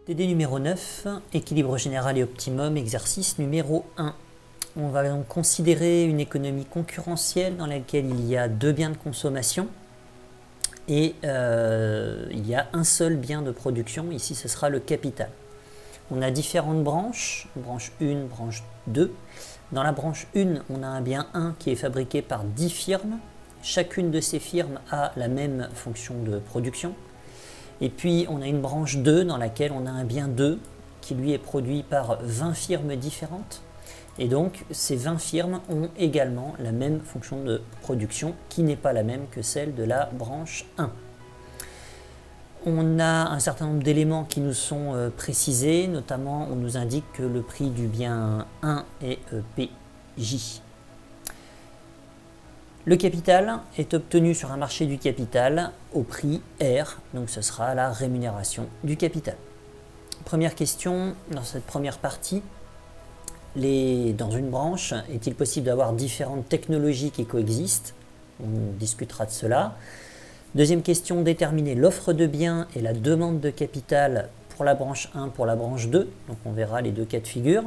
TD numéro 9, équilibre général et optimum, exercice numéro 1. On va donc considérer une économie concurrentielle dans laquelle il y a deux biens de consommation et il y a un seul bien de production, ici ce sera le capital. On a différentes branches, branche 1, branche 2. Dans la branche 1, on a un bien 1 qui est fabriqué par 10 firmes. Chacune de ces firmes a la même fonction de production. Et puis on a une branche 2 dans laquelle on a un bien 2 qui lui est produit par 20 firmes différentes. Et donc ces 20 firmes ont également la même fonction de production qui n'est pas la même que celle de la branche 1. On a un certain nombre d'éléments qui nous sont précisés, notamment on nous indique que le prix du bien 1 est PJ. Le capital est obtenu sur un marché du capital au prix R, donc ce sera la rémunération du capital. Première question, dans cette première partie, dans une branche, est-il possible d'avoir différentes technologies qui coexistent? On discutera de cela. Deuxième question, déterminer l'offre de biens et la demande de capital pour la branche 1, pour la branche 2, donc on verra les deux cas de figure.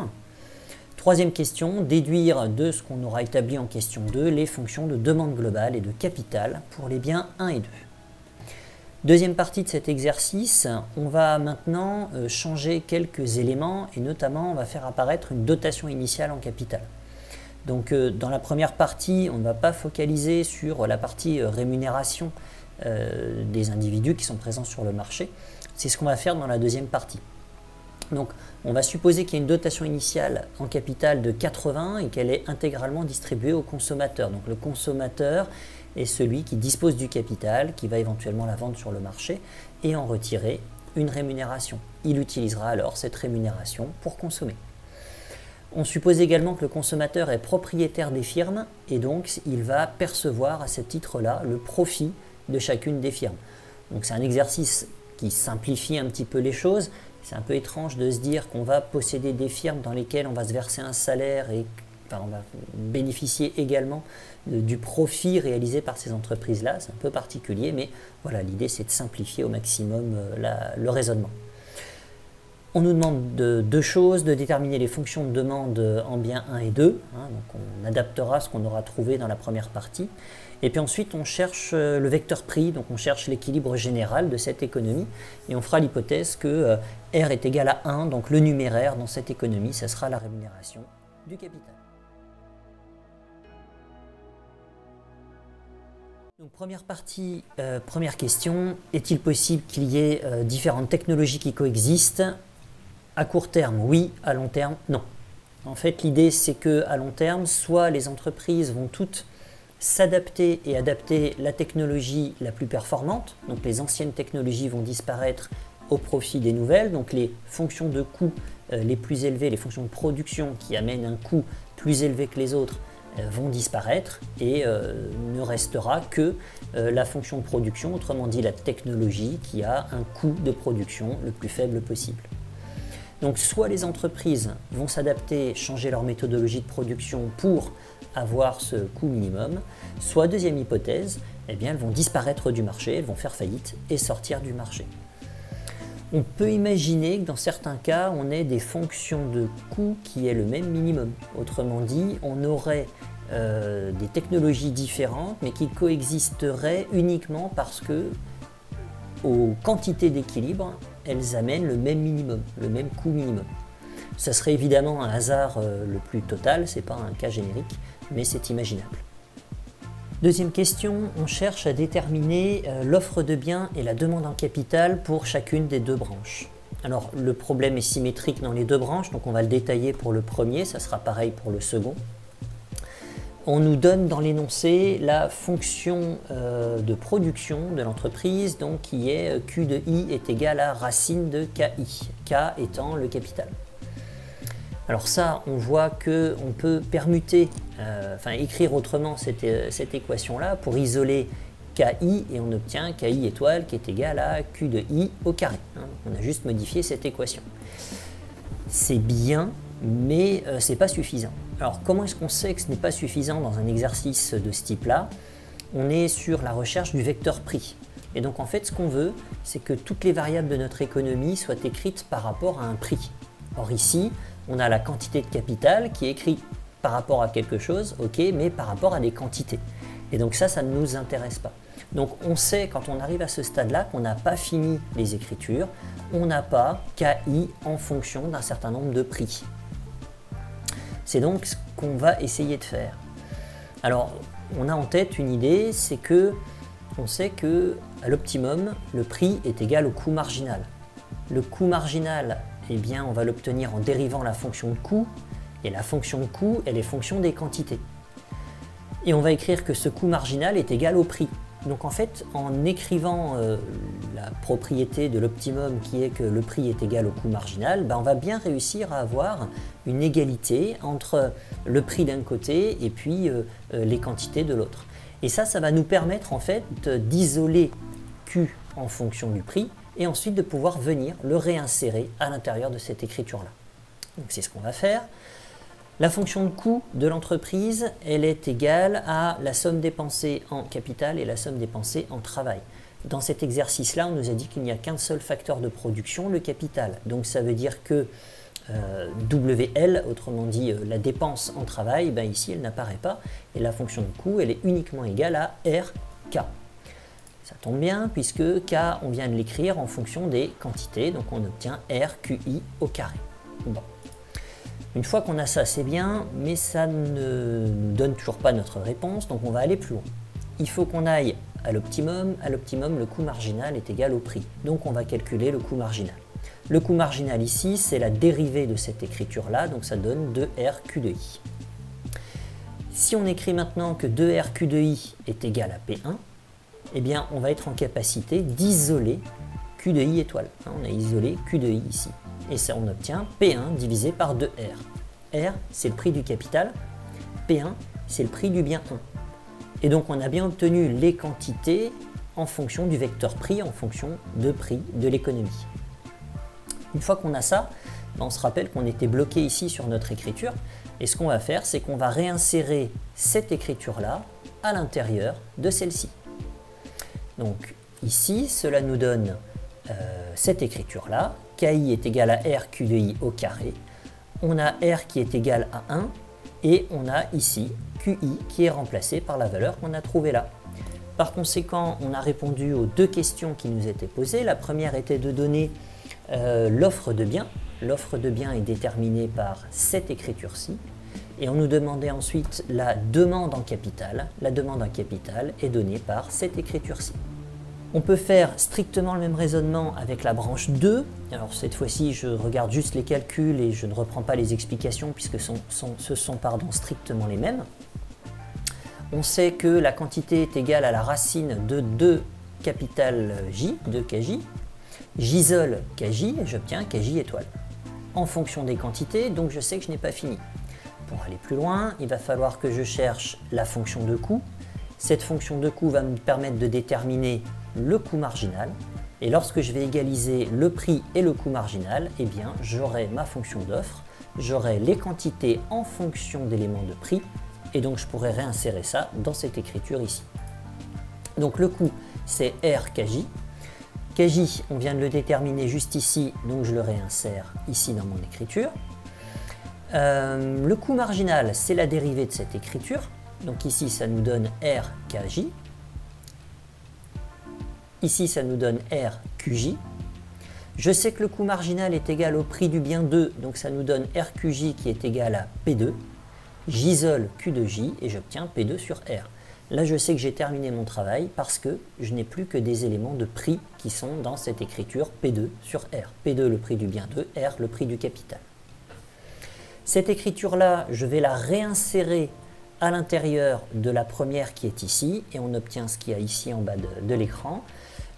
Troisième question, déduire de ce qu'on aura établi en question 2 les fonctions de demande globale et de capital pour les biens 1 et 2. Deuxième partie de cet exercice, on va maintenant changer quelques éléments et notamment on va faire apparaître une dotation initiale en capital. Donc dans la première partie, on ne va pas focaliser sur la partie rémunération des individus qui sont présents sur le marché. C'est ce qu'on va faire dans la deuxième partie. Donc on va supposer qu'il y a une dotation initiale en capital de 80 et qu'elle est intégralement distribuée au consommateur. Donc le consommateur est celui qui dispose du capital, qui va éventuellement la vendre sur le marché et en retirer une rémunération. Il utilisera alors cette rémunération pour consommer. On suppose également que le consommateur est propriétaire des firmes et donc il va percevoir à ce titre-là le profit de chacune des firmes. Donc c'est un exercice qui simplifie un petit peu les choses. C'est un peu étrange de se dire qu'on va posséder des firmes dans lesquelles on va se verser un salaire et on va bénéficier également du profit réalisé par ces entreprises-là. C'est un peu particulier, mais voilà, l'idée c'est de simplifier au maximum le raisonnement. On nous demande deux choses, de déterminer les fonctions de demande en biens 1 et 2. Donc on adaptera ce qu'on aura trouvé dans la première partie. Et puis ensuite, on cherche le vecteur prix, donc on cherche l'équilibre général de cette économie. Et on fera l'hypothèse que R est égal à 1, donc le numéraire dans cette économie, ce sera la rémunération du capital. Donc première partie, première question, est-il possible qu'il y ait différentes technologies qui coexistent? À court terme, oui. À long terme, non. En fait, l'idée, c'est qu'à long terme, soit les entreprises vont toutes s'adapter et adapter la technologie la plus performante, donc les anciennes technologies vont disparaître au profit des nouvelles, donc les fonctions de coût les plus élevées, les fonctions de production qui amènent un coût plus élevé que les autres vont disparaître et ne restera que la fonction de production, autrement dit la technologie qui a un coût de production le plus faible possible. Donc soit les entreprises vont s'adapter, changer leur méthodologie de production pour avoir ce coût minimum, soit deuxième hypothèse, eh bien elles vont disparaître du marché, elles vont faire faillite et sortir du marché. On peut imaginer que dans certains cas, on ait des fonctions de coût qui aient le même minimum. Autrement dit, on aurait des technologies différentes mais qui coexisteraient uniquement parce que aux quantités d'équilibre, elles amènent le même minimum, le même coût minimum. Ça serait évidemment un hasard le plus total, ce n'est pas un cas générique, mais c'est imaginable. Deuxième question, on cherche à déterminer l'offre de biens et la demande en capital pour chacune des deux branches. Alors le problème est symétrique dans les deux branches, donc on va le détailler pour le premier, ça sera pareil pour le second. On nous donne dans l'énoncé la fonction de production de l'entreprise, donc qui est Q de I est égal à racine de KI, K étant le capital. Alors ça, on voit qu'on peut permuter, écrire autrement cette équation-là pour isoler KI et on obtient KI étoile qui est égal à Q de I au carré. On a juste modifié cette équation. C'est bien, mais ce n'est pas suffisant. Alors comment est-ce qu'on sait que ce n'est pas suffisant dans un exercice de ce type-là? On est sur la recherche du vecteur prix. Et donc en fait, ce qu'on veut, c'est que toutes les variables de notre économie soient écrites par rapport à un prix. Or ici, on a la quantité de capital qui est écrite par rapport à quelque chose, ok, mais par rapport à des quantités. Et donc ça ne nous intéresse pas. Donc on sait quand on arrive à ce stade-là qu'on n'a pas fini les écritures, on n'a pas KI en fonction d'un certain nombre de prix. C'est donc ce qu'on va essayer de faire. Alors, on a en tête une idée, c'est que on sait que à l'optimum, le prix est égal au coût marginal. Le coût marginal, eh bien, on va l'obtenir en dérivant la fonction de coût, et la fonction de coût, elle est fonction des quantités. Et on va écrire que ce coût marginal est égal au prix. Donc en fait, en écrivant la propriété de l'optimum qui est que le prix est égal au coût marginal, on va bien réussir à avoir une égalité entre le prix d'un côté et puis les quantités de l'autre. Et ça va nous permettre en fait d'isoler Q en fonction du prix et ensuite de pouvoir venir le réinsérer à l'intérieur de cette écriture-là. Donc c'est ce qu'on va faire. La fonction de coût de l'entreprise, elle est égale à la somme dépensée en capital et la somme dépensée en travail. Dans cet exercice-là, on nous a dit qu'il n'y a qu'un seul facteur de production, le capital. Donc ça veut dire que WL, autrement dit la dépense en travail, ici elle n'apparaît pas. Et la fonction de coût, elle est uniquement égale à RK. Ça tombe bien puisque K, on vient de l'écrire en fonction des quantités. Donc on obtient RQI au carré. Bon. Une fois qu'on a ça, c'est bien, mais ça ne nous donne toujours pas notre réponse, donc on va aller plus loin. Il faut qu'on aille à l'optimum. À l'optimum, le coût marginal est égal au prix. Donc on va calculer le coût marginal. Le coût marginal ici, c'est la dérivée de cette écriture-là, donc ça donne 2RQ de I. Si on écrit maintenant que 2RQ de I est égal à P1, eh bien on va être en capacité d'isoler Q de I étoile. On a isolé Q de I ici. Et ça, on obtient P1 divisé par 2R. R, c'est le prix du capital. P1, c'est le prix du bien 1. Et donc, on a bien obtenu les quantités en fonction du vecteur prix, en fonction de prix de l'économie. Une fois qu'on a ça, on se rappelle qu'on était bloqué ici sur notre écriture. Et ce qu'on va faire, c'est qu'on va réinsérer cette écriture-là à l'intérieur de celle-ci. Donc, ici, cela nous donne cette écriture-là. KI est égal à RQ de I au carré. On a R qui est égal à 1 et on a ici QI qui est remplacé par la valeur qu'on a trouvée là. Par conséquent, on a répondu aux deux questions qui nous étaient posées. La première était de donner l'offre de biens. L'offre de biens est déterminée par cette écriture-ci. Et on nous demandait ensuite la demande en capital. La demande en capital est donnée par cette écriture-ci. On peut faire strictement le même raisonnement avec la branche 2. Alors cette fois-ci, je regarde juste les calculs et je ne reprends pas les explications puisque ce sont strictement les mêmes. On sait que la quantité est égale à la racine de 2 capital J, 2 KJ. J'isole KJ et j'obtiens KJ étoile. En fonction des quantités, donc je sais que je n'ai pas fini. Pour aller plus loin, il va falloir que je cherche la fonction de coût. Cette fonction de coût va me permettre de déterminer le coût marginal. Et lorsque je vais égaliser le prix et le coût marginal, eh bien, j'aurai ma fonction d'offre, j'aurai les quantités en fonction d'éléments de prix, et donc je pourrai réinsérer ça dans cette écriture ici. Donc le coût, c'est RKJ. KJ, on vient de le déterminer juste ici, donc je le réinsère ici dans mon écriture. Le coût marginal, c'est la dérivée de cette écriture. Donc ici, ça nous donne RKJ. Ici, ça nous donne RQJ. Je sais que le coût marginal est égal au prix du bien 2, donc ça nous donne RQJ qui est égal à P2. J'isole Q de J et j'obtiens P2 sur R. Là, je sais que j'ai terminé mon travail parce que je n'ai plus que des éléments de prix qui sont dans cette écriture P2 sur R. P2, le prix du bien 2, R, le prix du capital. Cette écriture-là, je vais la réinsérer à l'intérieur de la première qui est ici, et on obtient ce qu'il y a ici en bas de l'écran,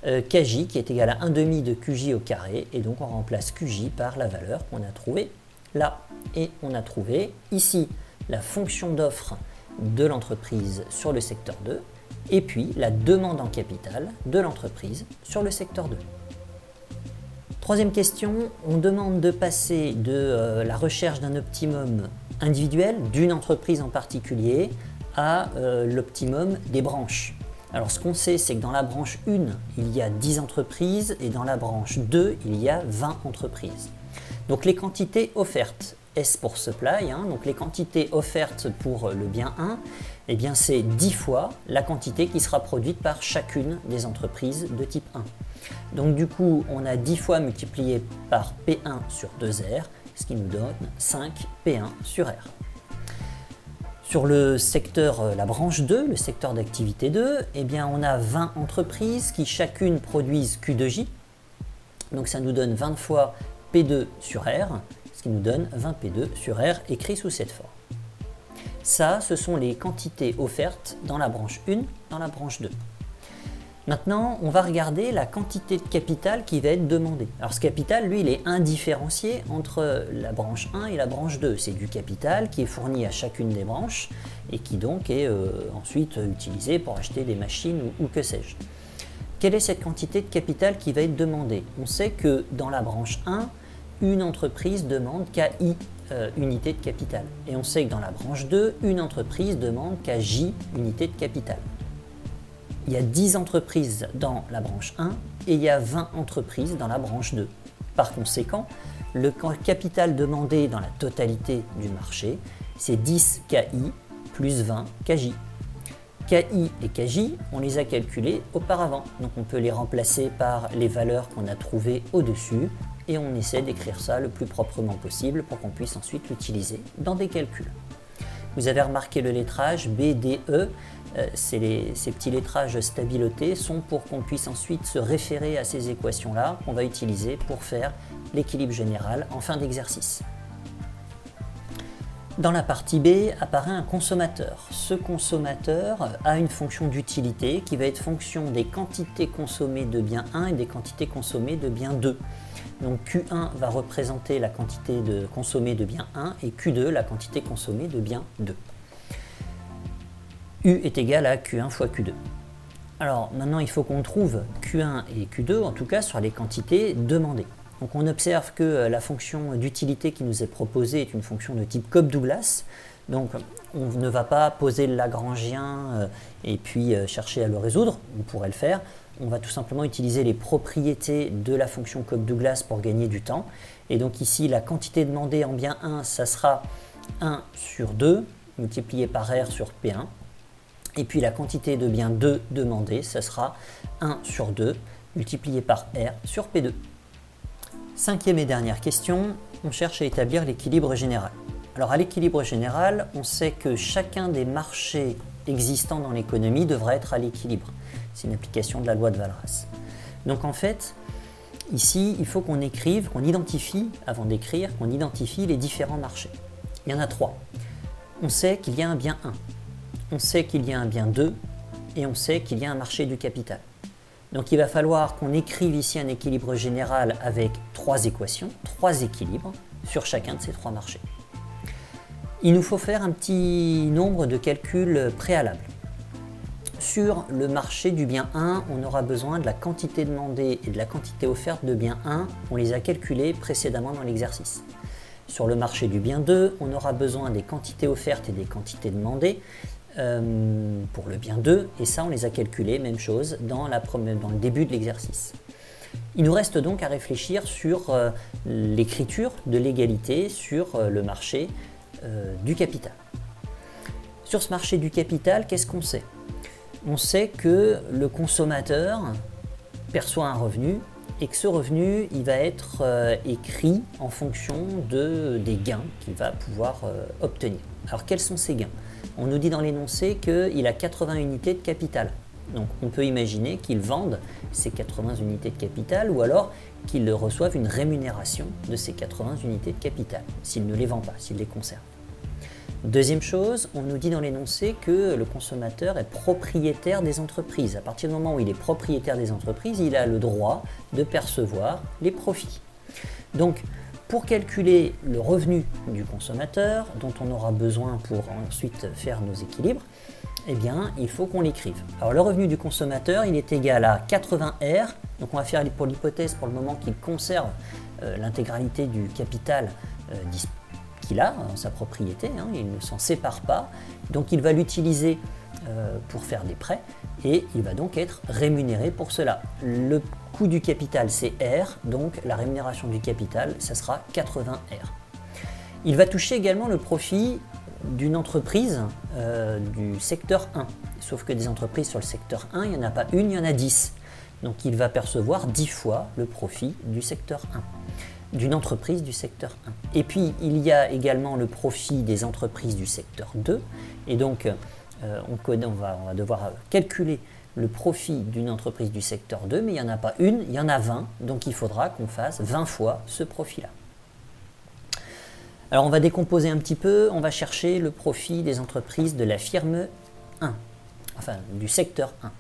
KJ qui est égal à 1/2 de QJ au carré, et donc on remplace QJ par la valeur qu'on a trouvée là. Et on a trouvé ici la fonction d'offre de l'entreprise sur le secteur 2, et puis la demande en capital de l'entreprise sur le secteur 2. Troisième question, on demande de passer de la recherche d'un optimum individuel d'une entreprise en particulier à l'optimum des branches. Alors ce qu'on sait, c'est que dans la branche 1, il y a 10 entreprises et dans la branche 2, il y a 20 entreprises. Donc les quantités offertes, S pour supply, donc les quantités offertes pour le bien 1, eh bien c'est 10 fois la quantité qui sera produite par chacune des entreprises de type 1. Donc du coup, on a 10 fois multiplié par P1 sur 2R, ce qui nous donne 5 P1 sur R. Sur le secteur, la branche 2, le secteur d'activité 2, eh bien on a 20 entreprises qui chacune produisent Q de J. Donc ça nous donne 20 fois P2 sur R, ce qui nous donne 20 P2 sur R écrit sous cette forme. Ça, ce sont les quantités offertes dans la branche 1, dans la branche 2. Maintenant, on va regarder la quantité de capital qui va être demandée. Alors ce capital, lui, il est indifférencié entre la branche 1 et la branche 2. C'est du capital qui est fourni à chacune des branches et qui donc est ensuite utilisé pour acheter des machines ou que sais-je. Quelle est cette quantité de capital qui va être demandée? On sait que dans la branche 1, une entreprise demande KI unité de capital. Et on sait que dans la branche 2, une entreprise demande KJ unité de capital. Il y a 10 entreprises dans la branche 1 et il y a 20 entreprises dans la branche 2. Par conséquent, le capital demandé dans la totalité du marché, c'est 10 KI plus 20 KJ. KI et KJ, on les a calculés auparavant, donc on peut les remplacer par les valeurs qu'on a trouvées au-dessus et on essaie d'écrire ça le plus proprement possible pour qu'on puisse ensuite l'utiliser dans des calculs. Vous avez remarqué le lettrage B, D, E. Ces petits lettrages stabilotés sont pour qu'on puisse ensuite se référer à ces équations-là qu'on va utiliser pour faire l'équilibre général en fin d'exercice. Dans la partie B apparaît un consommateur. Ce consommateur a une fonction d'utilité qui va être fonction des quantités consommées de bien 1 et des quantités consommées de bien 2. Donc Q1 va représenter la quantité consommée de bien 1 et Q2 la quantité consommée de bien 2. U est égal à Q1 fois Q2. Alors maintenant il faut qu'on trouve Q1 et Q2 en tout cas sur les quantités demandées. Donc on observe que la fonction d'utilité qui nous est proposée est une fonction de type Cobb-Douglas. Donc on ne va pas poser le Lagrangien et puis chercher à le résoudre, on pourrait le faire. On va tout simplement utiliser les propriétés de la fonction Cobb-Douglas pour gagner du temps. Et donc ici la quantité demandée en bien 1, ça sera 1 sur 2 multiplié par R sur P1. Et puis la quantité de bien 2 demandée, ça sera 1 sur 2 multiplié par R sur P2. Cinquième et dernière question, on cherche à établir l'équilibre général. Alors à l'équilibre général, on sait que chacun des marchés existants dans l'économie devra être à l'équilibre. C'est une application de la loi de Walras. Donc en fait, ici, il faut qu'on écrive, qu'on identifie, avant d'écrire, qu'on identifie les différents marchés. Il y en a 3. On sait qu'il y a un bien 1. On sait qu'il y a un bien 2 et on sait qu'il y a un marché du capital. Donc il va falloir qu'on écrive ici un équilibre général avec 3 équations, 3 équilibres sur chacun de ces 3 marchés. Il nous faut faire un petit nombre de calculs préalables. Sur le marché du bien 1, on aura besoin de la quantité demandée et de la quantité offerte de bien 1. On les a calculés précédemment dans l'exercice. Sur le marché du bien 2, on aura besoin des quantités offertes et des quantités demandées pour le bien 2, et ça on les a calculés, même chose, dans le début de l'exercice. Il nous reste donc à réfléchir sur l'écriture de l'égalité sur le marché du capital. Sur ce marché du capital, qu'est-ce qu'on sait? On sait que le consommateur perçoit un revenu et que ce revenu il va être écrit en fonction des gains qu'il va pouvoir obtenir. Alors quels sont ces gains? On nous dit dans l'énoncé qu'il a 80 unités de capital. Donc on peut imaginer qu'il vende ces 80 unités de capital ou alors qu'il reçoive une rémunération de ces 80 unités de capital, s'il ne les vend pas, s'il les conserve. Deuxième chose, on nous dit dans l'énoncé que le consommateur est propriétaire des entreprises. À partir du moment où il est propriétaire des entreprises, il a le droit de percevoir les profits. Donc, pour calculer le revenu du consommateur, dont on aura besoin pour ensuite faire nos équilibres, eh bien, il faut qu'on l'écrive. Alors, le revenu du consommateur, il est égal à 80R. Donc, on va faire pour l'hypothèse pour le moment qu'il conserve l'intégralité du capital qu'il a, sa propriété, il ne s'en sépare pas. Donc, il va l'utiliser pour faire des prêts et il va donc être rémunéré pour cela. Le coût du capital c'est R, donc la rémunération du capital ça sera 80 R. Il va toucher également le profit d'une entreprise du secteur 1, sauf que des entreprises sur le secteur 1, il n'y en a pas une, il y en a 10. Donc il va percevoir 10 fois le profit du secteur 1. D'une entreprise du secteur 1. Et puis il y a également le profit des entreprises du secteur 2 et donc on va devoir calculer le profit d'une entreprise du secteur 2 mais il n'y en a pas une, il y en a 20 donc il faudra qu'on fasse 20 fois ce profit là. Alors on va décomposer un petit peu, on va chercher le profit des entreprises de la firme 1, enfin du secteur 1.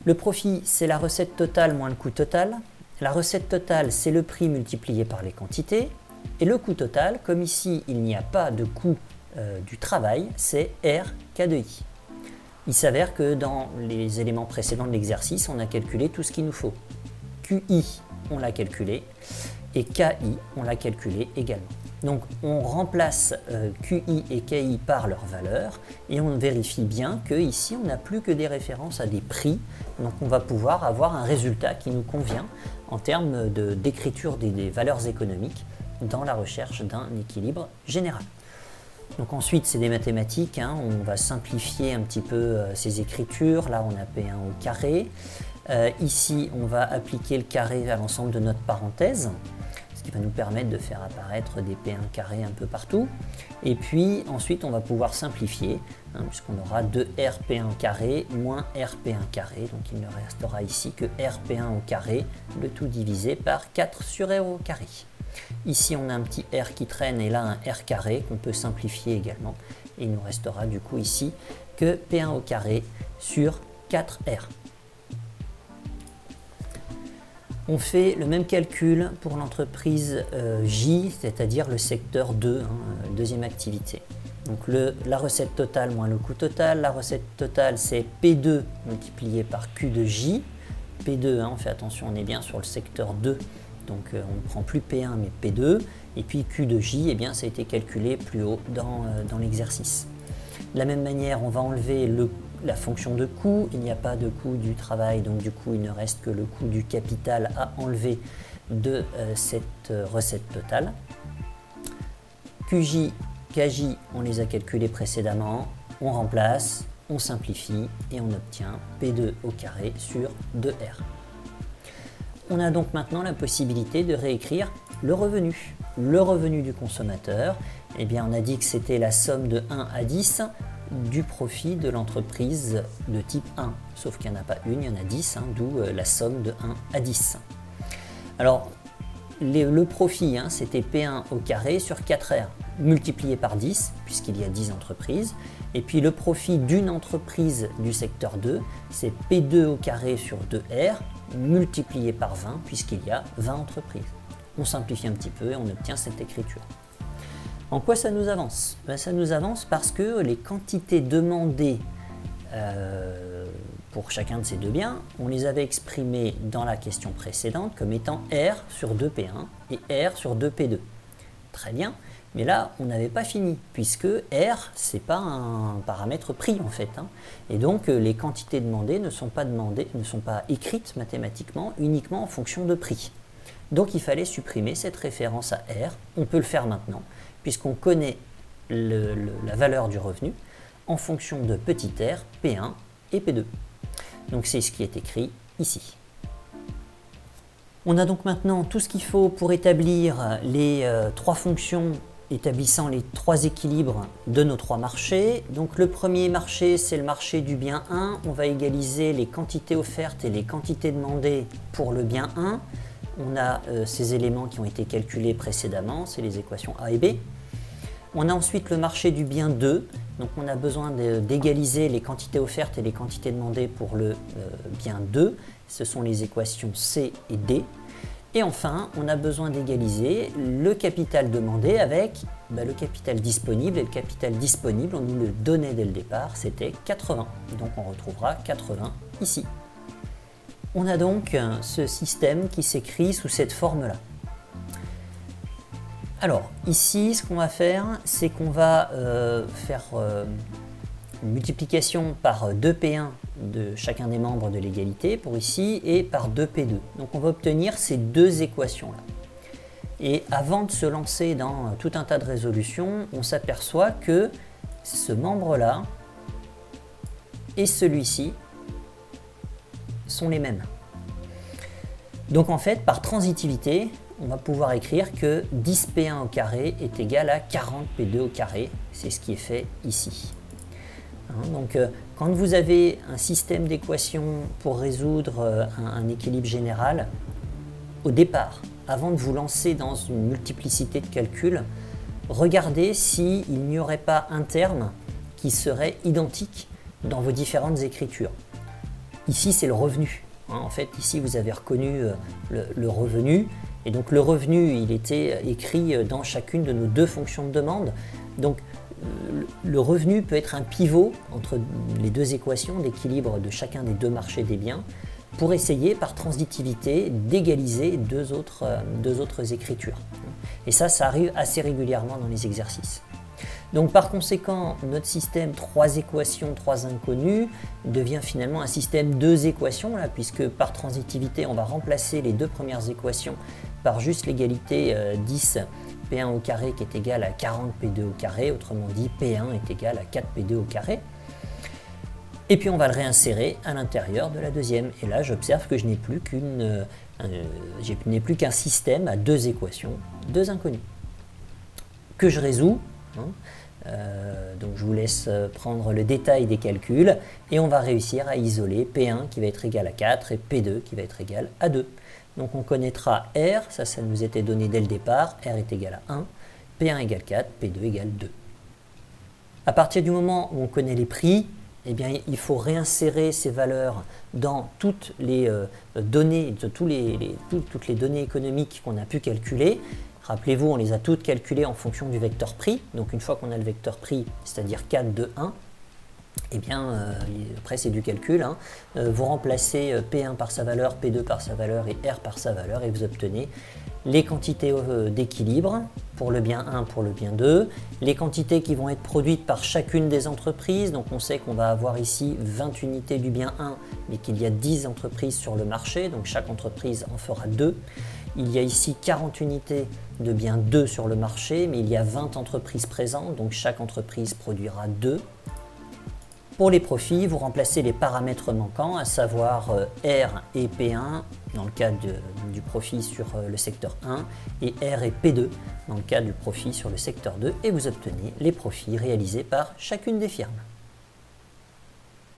Le profit c'est la recette totale moins le coût total. La recette totale, c'est le prix multiplié par les quantités. Et le coût total, comme ici, il n'y a pas de coût du travail, c'est R K de I. Il s'avère que dans les éléments précédents de l'exercice, on a calculé tout ce qu'il nous faut. QI, on l'a calculé. Et KI, on l'a calculé également. Donc, on remplace QI et KI par leurs valeurs. Et on vérifie bien qu'ici, on n'a plus que des références à des prix. Donc, on va pouvoir avoir un résultat qui nous convient en termes d'écriture des valeurs économiques dans la recherche d'un équilibre général. Donc ensuite, c'est des mathématiques, hein. On va simplifier un petit peu ces écritures. Là, on a P1 au carré. Ici, on va appliquer le carré à l'ensemble de notre parenthèse, ce qui va nous permettre de faire apparaître des P1 carrés un peu partout. Et puis ensuite, on va pouvoir simplifier, hein, puisqu'on aura 2RP1 carré moins RP1 carré. Donc il ne restera ici que RP1 au carré, le tout divisé par 4 sur R au carré. Ici, on a un petit R qui traîne et là un R carré qu'on peut simplifier également. Et il nous restera du coup ici que P1 au carré sur 4R. On fait le même calcul pour l'entreprise J, c'est-à-dire le secteur 2, hein, deuxième activité. Donc la recette totale moins le coût total. La recette totale, c'est P2 multiplié par Q de J. P2, hein, on fait attention, on est bien sur le secteur 2, donc on ne prend plus P1 mais P2. Et puis Q de J, eh bien, ça a été calculé plus haut dans l'exercice. De la même manière, on va enlever la fonction de coût, il n'y a pas de coût du travail, donc du coup il ne reste que le coût du capital à enlever de cette recette totale. QJ, KJ, on les a calculés précédemment, on remplace, on simplifie et on obtient P2 au carré sur 2R. On a donc maintenant la possibilité de réécrire le revenu. Le revenu du consommateur, eh bien on a dit que c'était la somme de 1 à 10 du profit de l'entreprise de type 1, sauf qu'il n'y en a pas une, il y en a 10, hein, d'où la somme de 1 à 10. Alors, le profit, hein, c'était P1 au carré sur 4R, multiplié par 10, puisqu'il y a 10 entreprises, et puis le profit d'une entreprise du secteur 2, c'est P2 au carré sur 2R, multiplié par 20, puisqu'il y a 20 entreprises. On simplifie un petit peu et on obtient cette écriture. En quoi ça nous avance? Ben, ça nous avance parce que les quantités demandées pour chacun de ces deux biens, on les avait exprimées dans la question précédente comme étant R sur 2P1 et R sur 2P2. Très bien, mais là on n'avait pas fini puisque R c'est pas un paramètre prix en fait, hein. Et donc les quantités demandées ne sont pas écrites mathématiquement uniquement en fonction de prix. Donc il fallait supprimer cette référence à R. On peut le faire maintenant puisqu'on connaît la valeur du revenu en fonction de petit r, P1 et P2. Donc c'est ce qui est écrit ici. On a donc maintenant tout ce qu'il faut pour établir les trois fonctions établissant les trois équilibres de nos trois marchés. Donc le premier marché, c'est le marché du bien 1. On va égaliser les quantités offertes et les quantités demandées pour le bien 1. On a ces éléments qui ont été calculés précédemment, c'est les équations A et B. On a ensuite le marché du bien 2, donc on a besoin d'égaliser les quantités offertes et les quantités demandées pour le bien 2, ce sont les équations C et D. Et enfin, on a besoin d'égaliser le capital demandé avec le capital disponible, et le capital disponible, on nous le donnait dès le départ, c'était 80, donc on retrouvera 80 ici. On a donc ce système qui s'écrit sous cette forme-là. Alors, ici, ce qu'on va faire, c'est qu'on va faire une multiplication par 2P1 de chacun des membres de l'égalité pour ici et par 2P2. Donc on va obtenir ces deux équations-là. Et avant de se lancer dans tout un tas de résolutions, on s'aperçoit que ce membre-là et celui-ci sont les mêmes. Donc en fait, par transitivité, on va pouvoir écrire que 10P1 au carré est égal à 40P2 au carré. C'est ce qui est fait ici. Donc quand vous avez un système d'équations pour résoudre un équilibre général, au départ, avant de vous lancer dans une multiplicité de calculs, regardez s'il n'y aurait pas un terme qui serait identique dans vos différentes écritures. Ici, c'est le revenu. En fait, ici, vous avez reconnu le revenu. Et donc, le revenu, il était écrit dans chacune de nos deux fonctions de demande. Donc, le revenu peut être un pivot entre les deux équations d'équilibre de chacun des deux marchés des biens pour essayer, par transitivité, d'égaliser deux autres écritures. Et ça arrive assez régulièrement dans les exercices. Donc par conséquent, notre système 3 équations, 3 inconnues devient finalement un système 2 équations, là, puisque par transitivité, on va remplacer les deux premières équations par juste l'égalité 10P1 au carré qui est égal à 40P2 au carré, autrement dit P1 est égal à 4P2 au carré. Et puis on va le réinsérer à l'intérieur de la deuxième. Et là, j'observe que je n'ai plus qu'un système à deux équations, deux inconnues, que je résous. Donc je vous laisse prendre le détail des calculs et on va réussir à isoler P1 qui va être égal à 4 et P2 qui va être égal à 2. Donc on connaîtra R, ça nous était donné dès le départ, R est égal à 1, P1 égale 4, P2 égale 2. À partir du moment où on connaît les prix, eh bien, il faut réinsérer ces valeurs dans toutes les données, toutes les données économiques qu'on a pu calculer. Rappelez-vous, on les a toutes calculées en fonction du vecteur prix. Donc une fois qu'on a le vecteur prix, c'est-à-dire 4, 2, 1, eh bien, après c'est du calcul. Vous remplacez P1 par sa valeur, P2 par sa valeur et R par sa valeur et vous obtenez les quantités d'équilibre pour le bien 1, pour le bien 2, les quantités qui vont être produites par chacune des entreprises. Donc on sait qu'on va avoir ici 20 unités du bien 1, mais qu'il y a 10 entreprises sur le marché, donc chaque entreprise en fera 2. Il y a ici 40 unités de bien 2 sur le marché, mais il y a 20 entreprises présentes, donc chaque entreprise produira 2. Pour les profits, vous remplacez les paramètres manquants, à savoir R et P1 dans le cas du profit sur le secteur 1 et R et P2 dans le cas du profit sur le secteur 2 et vous obtenez les profits réalisés par chacune des firmes.